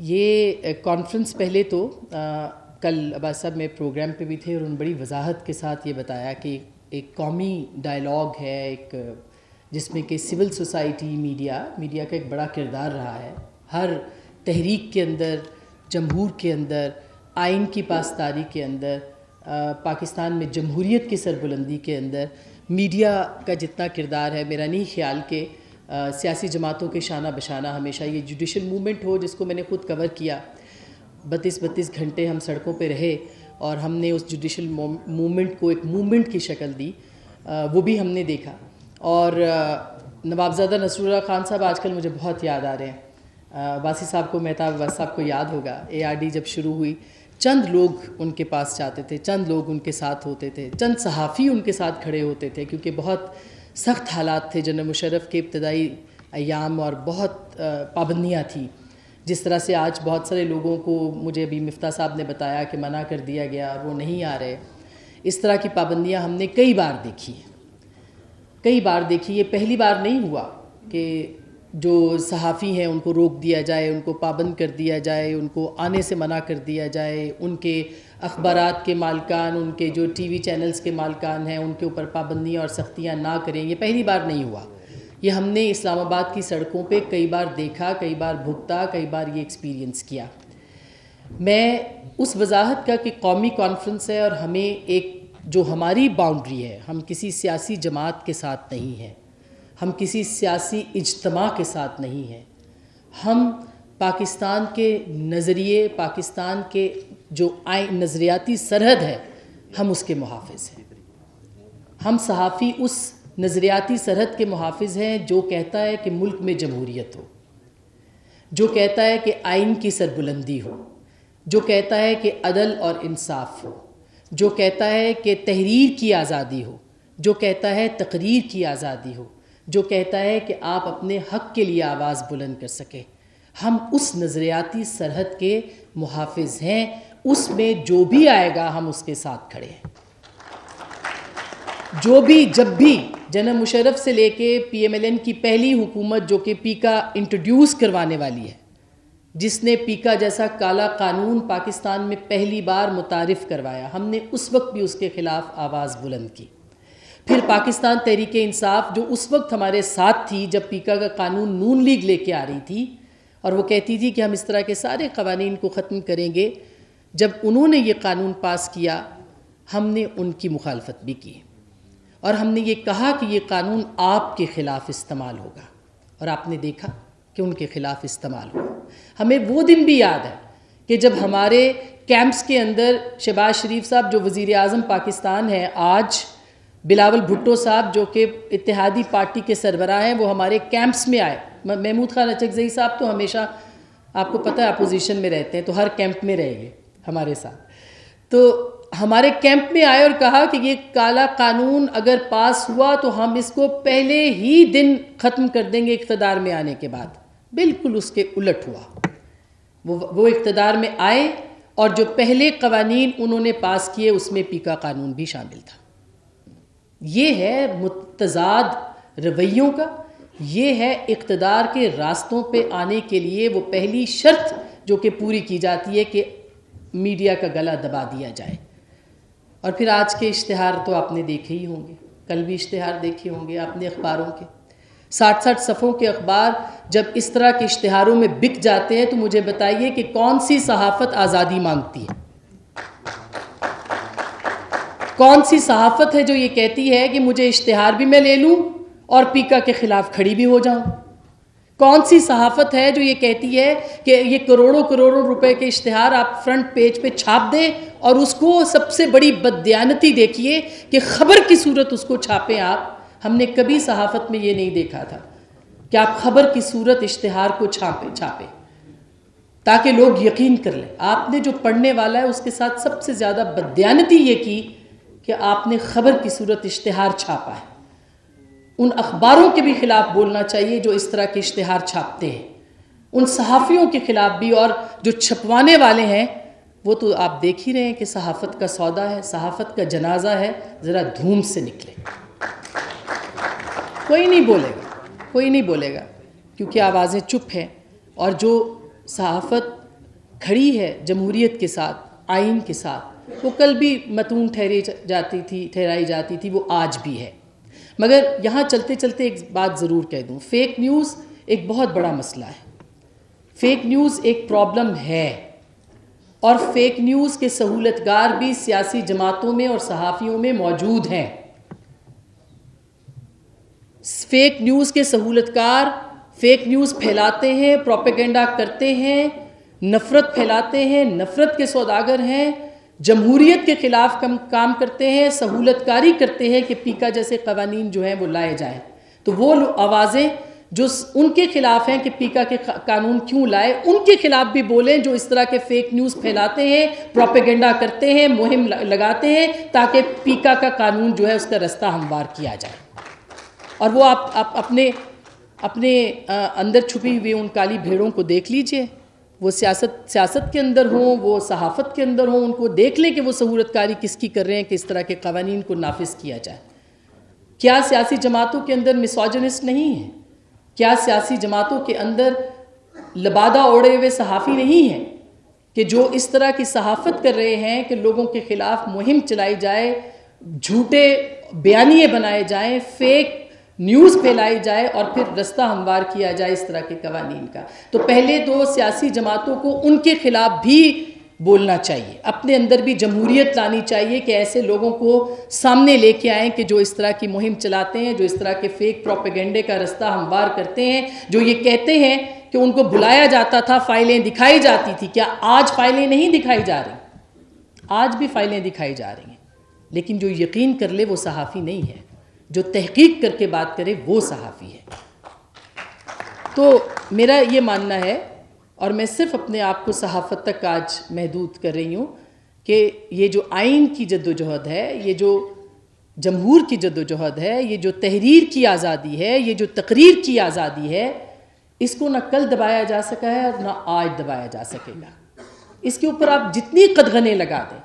یہ کانفرنس پہلے تو کل عباس صاحب میں پروگرام پہ بھی تھے اور انہوں نے بڑی وضاحت کے ساتھ یہ بتایا کہ ایک قومی ڈائلاگ ہے ایک جس میں کہ سول سوسائٹی میڈیا کا ایک بڑا کردار رہا ہے ہر تحریک کے اندر، جمہور کے اندر، آئین کی پاسداری کے اندر، پاکستان میں جمہوریت کی سربلندی کے اندر میڈیا کا جتنا کردار ہے، میرا نہیں خیال کہ سیاسی جماعتوں کے شانہ بشانہ ہمیشہ یہ جوڈیشل موومنٹ ہو جس کو میں نے خود کور کیا 32 گھنٹے ہم سڑکوں پہ رہے اور ہم نے اس جوڈیشل موومنٹ کو ایک موومنٹ کی شکل دی، وہ بھی ہم نے دیکھا۔ اور نوابزادہ نصراللہ خان صاحب آج کل مجھے بہت یاد آ رہے ہیں، باسی صاحب کو، مہتاب عباس صاحب کو یاد ہوگا ARD جب شروع ہوئی چند لوگ ان کے پاس جاتے تھے، چند لوگ ان کے ساتھ ہوتے تھے، چند صحافی ان کے ساتھ کھڑے ہوتے تھے کیونکہ بہت سخت حالات تھے جنرل مشرف کے ابتدائی ایام اور بہت پابندیاں تھیں، جس طرح سے آج بہت سارے لوگوں کو، مجھے ابھی مفتاح صاحب نے بتایا کہ منع کر دیا گیا اور وہ نہیں آ رہے، اس طرح کی پابندیاں ہم نے کئی بار دیکھی، یہ پہلی بار نہیں ہوا کہ جو صحافی ہیں ان کو روک دیا جائے، ان کو پابند کر دیا جائے، ان کو آنے سے منع کر دیا جائے، ان کے اخبارات کے مالکان، ان کے جو ٹی وی چینلز کے مالکان ہیں ان کے اوپر پابندیاں اور سختیاں نہ کریں، یہ پہلی بار نہیں ہوا، یہ ہم نے اسلام آباد کی سڑکوں پہ کئی بار دیکھا، کئی بار بھگتا، کئی بار یہ ایکسپیرینس کیا۔ میں اس وضاحت کا کہ قومی کانفرنس ہے اور ہمیں ایک جو ہماری باؤنڈری ہے، ہم کسی سیاسی جماعت کے ساتھ نہیں ہیں، ہم کسی سیاسی اجتماع کے ساتھ نہیں ہیں، ہم پاکستان کے نظریے، پاکستان کے جو نظریاتی سرحد ہے ہم اس کے محافظ ہیں، ہم صحافی اس نظریاتی سرحد کے محافظ ہیں جو کہتا ہے کہ ملک میں جمہوریت ہو، جو کہتا ہے کہ آئین کی سربلندی ہو، جو کہتا ہے کہ عدل اور انصاف ہو، جو کہتا ہے کہ تحریر کی آزادی ہو، جو کہتا ہے تقریر کی آزادی ہو، جو کہتا ہے کہ آپ اپنے حق کے لیے آواز بلند کر سکیں۔ ہم اس نظریاتی سرحد کے محافظ ہیں، اس میں جو بھی آئے گا ہم اس کے ساتھ کھڑے ہیں، جو بھی جب بھی جنرل مشرف سے لے کے PMLN کی پہلی حکومت جو کہ پیکا انٹروڈیوس کروانے والی ہے، جس نے پیکا جیسا کالا قانون پاکستان میں پہلی بار متعارف کروایا، ہم نے اس وقت بھی اس کے خلاف آواز بلند کی۔ پھر پاکستان تحریک انصاف جو اس وقت ہمارے ساتھ تھی جب پیکا کا قانون نون لیگ لے کے آ رہی تھی اور وہ کہتی تھی کہ ہم اس طرح کے سارے قوانین کو ختم کریں گے، جب انہوں نے یہ قانون پاس کیا ہم نے ان کی مخالفت بھی کی اور ہم نے یہ کہا کہ یہ قانون آپ کے خلاف استعمال ہوگا، اور آپ نے دیکھا کہ ان کے خلاف استعمال ہوا۔ ہمیں وہ دن بھی یاد ہے کہ جب ہمارے کیمپس کے اندر شہباز شریف صاحب جو وزیر اعظم پاکستان ہیں آج، بلاول بھٹو صاحب جو کہ اتحادی پارٹی کے سربراہ ہیں، وہ ہمارے کیمپس میں آئے۔ محمود خان اچکزئی صاحب تو ہمیشہ آپ کو پتہ ہے اپوزیشن میں رہتے ہیں، تو ہر کیمپ میں رہے گے ہمارے ساتھ، تو ہمارے کیمپ میں آئے اور کہا کہ یہ کالا قانون اگر پاس ہوا تو ہم اس کو پہلے ہی دن ختم کر دیں گے اقتدار میں آنے کے بعد۔ بالکل اس کے الٹ ہوا، وہ اقتدار میں آئے اور جو پہلے قوانین انہوں نے پاس کیے اس میں پیکا قانون بھی شامل تھا۔ یہ ہے متضاد رویوں کا، یہ ہے اقتدار کے راستوں پہ آنے کے لیے وہ پہلی شرط جو کہ پوری کی جاتی ہے کہ میڈیا کا گلا دبا دیا جائے۔ اور پھر آج کے اشتہار تو آپ نے دیکھے ہی ہوں گے، کل بھی اشتہار دیکھے ہوں گے آپ نے اخباروں کے، 60 صفحوں کے اخبار جب اس طرح کے اشتہاروں میں بک جاتے ہیں تو مجھے بتائیے کہ کون سی صحافت آزادی مانگتی ہے؟ کون سی صحافت ہے جو یہ کہتی ہے کہ مجھے اشتہار بھی میں لے لوں اور پیکا کے خلاف کھڑی بھی ہو جاؤں؟ کون سی صحافت ہے جو یہ کہتی ہے کہ یہ کروڑوں روپے کے اشتہار آپ فرنٹ پیج پہ چھاپ دیں اور اس کو سب سے بڑی بددیانتی دیکھیے کہ خبر کی صورت اس کو چھاپیں آپ؟ ہم نے کبھی صحافت میں یہ نہیں دیکھا تھا کہ آپ خبر کی صورت اشتہار کو چھاپیں تاکہ لوگ یقین کر لیں۔ آپ نے جو پڑھنے والا ہے اس کے ساتھ سب سے زیادہ بددیانتی یہ کی کہ آپ نے خبر کی صورت اشتہار چھاپا ہے۔ ان اخباروں کے بھی خلاف بولنا چاہیے جو اس طرح کے اشتہار چھاپتے ہیں، ان صحافیوں کے خلاف بھی، اور جو چھپوانے والے ہیں وہ تو آپ دیکھ ہی رہے ہیں کہ صحافت کا سودا ہے، صحافت کا جنازہ ہے، ذرا دھوم سے نکلے۔ کوئی نہیں بولے گا کیونکہ آوازیں چپ ہیں، اور جو صحافت کھڑی ہے جمہوریت کے ساتھ، آئین کے ساتھ، وہ کل بھی متون ٹھہرائی جاتی تھی، وہ آج بھی ہے۔ مگر یہاں چلتے چلتے ایک بات ضرور کہہ دوں، فیک نیوز ایک بہت بڑا مسئلہ ہے، فیک نیوز ایک پرابلم ہے، اور فیک نیوز کے سہولتگار بھی سیاسی جماعتوں میں اور صحافیوں میں موجود ہیں۔ فیک نیوز کے سہولتکار فیک نیوز پھیلاتے ہیں، پروپیگنڈا کرتے ہیں، نفرت پھیلاتے ہیں، نفرت کے سوداگر ہیں، جمہوریت کے خلاف کام کرتے ہیں، سہولتکاری کرتے ہیں کہ پیکا جیسے قوانین جو ہیں وہ لائے جائیں۔ تو وہ آوازیں جو ان کے خلاف ہیں کہ پیکا کے قانون کیوں لائے، ان کے خلاف بھی بولیں جو اس طرح کے فیک نیوز پھیلاتے ہیں، پروپیگنڈا کرتے ہیں، مہم لگاتے ہیں تاکہ پیکا کا قانون جو ہے اس کا رستہ ہموار کیا جائے۔ اور وہ آپ اپنے اندر چھپی ہوئی ان کالی بھیڑوں کو دیکھ لیجئے، وہ سیاست کے اندر ہوں، وہ صحافت کے اندر ہوں، ان کو دیکھ لیں کہ وہ سہولتکاری کس کی کر رہے ہیں کہ اس طرح کے قوانین کو نافذ کیا جائے۔ کیا سیاسی جماعتوں کے اندر میسوجنسٹ نہیں ہیں؟ کیا سیاسی جماعتوں کے اندر لبادہ اوڑھے ہوئے صحافی نہیں ہیں کہ جو اس طرح کی صحافت کر رہے ہیں کہ لوگوں کے خلاف مہم چلائی جائے، جھوٹے بیانیے بنائے جائیں، فیک نیوز پھیلائی جائے اور پھر رستہ ہموار کیا جائے اس طرح کے قوانین کا؟ تو پہلے تو سیاسی جماعتوں کو ان کے خلاف بھی بولنا چاہیے، اپنے اندر بھی جمہوریت لانی چاہیے کہ ایسے لوگوں کو سامنے لے کے آئیں کہ جو اس طرح کی مہم چلاتے ہیں، جو اس طرح کے فیک پروپیگنڈے کا رستہ ہموار کرتے ہیں، جو یہ کہتے ہیں کہ ان کو بلایا جاتا تھا، فائلیں دکھائی جاتی تھی۔ کیا آج فائلیں نہیں دکھائی جا رہی؟ آج بھی فائلیں دکھائی جا رہی ہیں، لیکن جو یقین کر لے وہ صحافی نہیں ہے، جو تحقیق کر کے بات کرے وہ صحافی ہے۔ تو میرا یہ ماننا ہے، اور میں صرف اپنے آپ کو صحافت تک آج محدود کر رہی ہوں، کہ یہ جو آئین کی جدوجہد ہے، یہ جو جمہور کی جدوجہد ہے، یہ جو تحریر کی آزادی ہے، یہ جو تقریر کی آزادی ہے، اس کو نہ کل دبایا جا سکا ہے اور نہ آج دبایا جا سکے گا۔ اس کے اوپر آپ جتنی قدغنیں لگا دیں،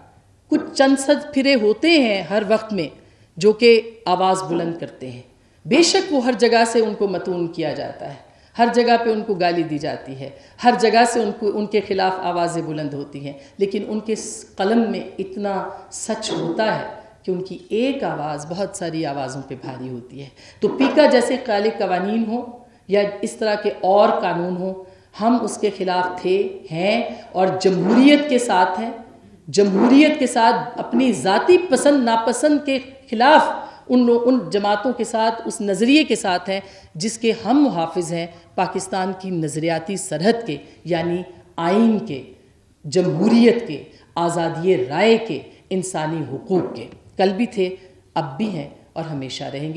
کچھ چند صد پھرے ہوتے ہیں ہر وقت میں جو کہ آواز بلند کرتے ہیں، بے شک وہ ہر جگہ سے ان کو متون کیا جاتا ہے، ہر جگہ پہ ان کو گالی دی جاتی ہے، ہر جگہ سے ان کے خلاف آوازیں بلند ہوتی ہیں، لیکن ان کے قلم میں اتنا سچ ہوتا ہے کہ ان کی ایک آواز بہت ساری آوازوں پہ بھاری ہوتی ہے۔ تو پیکا جیسے کالے قوانین ہوں یا اس طرح کے اور قانون ہوں، ہم اس کے خلاف تھے، ہیں، اور جمہوریت کے ساتھ ہیں، جمہوریت کے ساتھ اپنی ذاتی پسند ناپسند کے خلاف ان جماعتوں کے ساتھ، اس نظریے کے ساتھ ہیں جس کے ہم محافظ ہیں، پاکستان کی نظریاتی سرحد کے، یعنی آئین کے، جمہوریت کے، آزادی رائے کے، انسانی حقوق کے۔ کل بھی تھے، اب بھی ہیں اور ہمیشہ رہیں گے۔